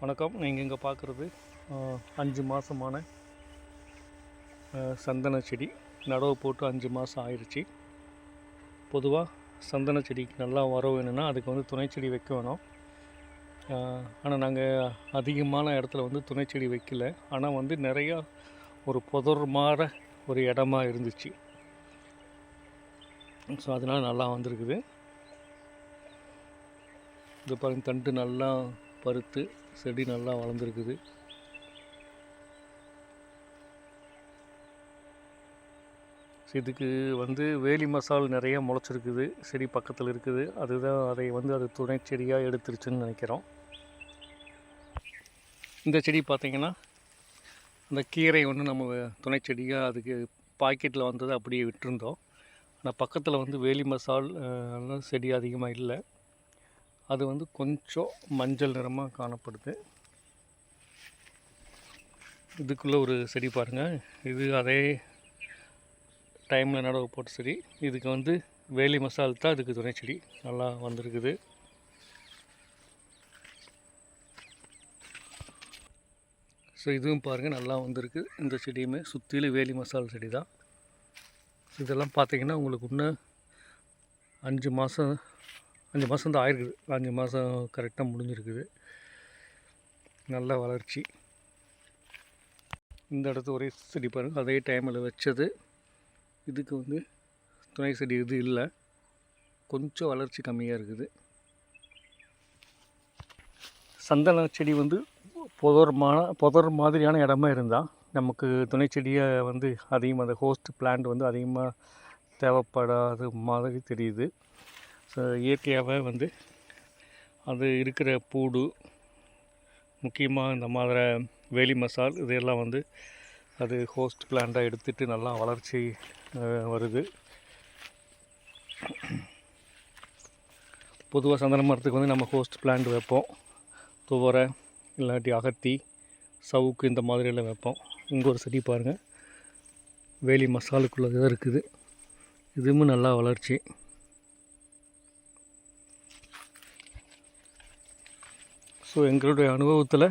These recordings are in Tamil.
வணக்கம். நீங்கள் இங்கே பார்க்குறது 5 மாதமான சந்தன செடி. நடவு போட்டு 5 மாதம் ஆயிடுச்சு. பொதுவாக சந்தன செடிக்கு நல்லா வரவு வேணும்னா அதுக்கு வந்து துணை செடி வைக்க வேணும். ஆனால் நாங்கள் அதிகமான இடத்துல வந்து துணை செடி வைக்கல. ஆனால் வந்து நிறையா ஒரு புதர் மாற ஒரு இடமா இருந்துச்சு. ஸோ அதனால் நல்லா வந்திருக்குது. இது பாருங்க, தண்டு நல்லா பருத்து செடி நல்லா வளர்ந்துருக்குது. இதுக்கு வந்து வேலி மசால் நிறைய முளைச்சிருக்குது, செடி பக்கத்தில் இருக்குது. அதுதான் அதை வந்து அது துணை செடியாக எடுத்துருச்சுன்னு நினைக்கிறோம். இந்த செடி பார்த்திங்கன்னா, அந்த கீரை ஒன்று நம்ம துணை செடியாக அதுக்கு பாக்கெட்டில் வந்தது அப்படியே விட்டுருந்தோம். ஆனால் பக்கத்தில் வந்து வேலி மசால் செடி அதிகமாக இல்லை. அது வந்து கொஞ்சம் மஞ்சள் நிறமாக காணப்படுது. இதுக்குள்ளே ஒரு செடி பாருங்கள், இது அதே டைமில் நடவு போட்ட செடி. இதுக்கு வந்து வேலி மசால் தான் இதுக்கு துணை செடி நல்லா வந்திருக்குது. ஸோ இதுவும் பாருங்கள் நல்லா வந்திருக்கு. இந்த செடியுமே சுற்றிலும் வேலி மசால் செடி தான். இதெல்லாம் பார்த்திங்கன்னா உங்களுக்கு இன்னும் 5 மாதம் தான் ஆயிருக்குது. 5 மாதம் கரெக்டாக முடிஞ்சிருக்குது. நல்ல வளர்ச்சி. இந்த இடத்து ஒரே செடி பாருங்கள், அதே டைமில் வச்சது. இதுக்கு வந்து துணை செடி இது இல்லை, கொஞ்சம் வளர்ச்சி கம்மியாக இருக்குது. சந்தன செடி வந்து புதர் மாதிரியான இடமா இருந்தால் நமக்கு துணை செடியை வந்து அதிகமாக அந்த ஹோஸ்ட் பிளான்ட் வந்து அதிகமாக தேவைப்படாத மாதிரி தெரியுது. ஸோ இயற்கையாகவே வந்து அது இருக்கிற பூடு, முக்கியமாக இந்த மாதிரி வேலி மசால் இதெல்லாம் வந்து அது ஹோஸ்ட் பிளான்ட்டாக எடுத்துகிட்டு நல்லா வளர்ச்சி வருது. பொதுவாக சந்தன மரத்துக்கு வந்து நம்ம ஹோஸ்ட் பிளான்ட் வைப்போம். துவரை இல்லாட்டி அகத்தி, சவுக்கு இந்த மாதிரியெல்லாம் வைப்போம். இங்கே ஒரு செடி பாருங்கள், வேலி மசாலுக்குள்ளே தான் இருக்குது. இதுவும் நல்லா வளர்ச்சி. ஸோ எங்களுடைய அனுபவத்தில்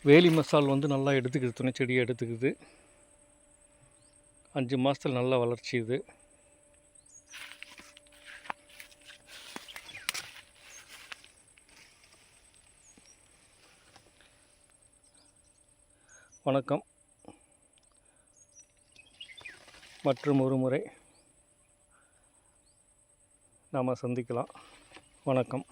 வேலி மசால் வந்து நல்லா எடுத்துக்குது, துணை செடியை எடுத்துக்குது. 5 மாதத்தில் நல்ல வளர்ச்சி இது. வணக்கம். மற்றும் ஒரு முறை நாம் சந்திக்கலாம். வணக்கம்.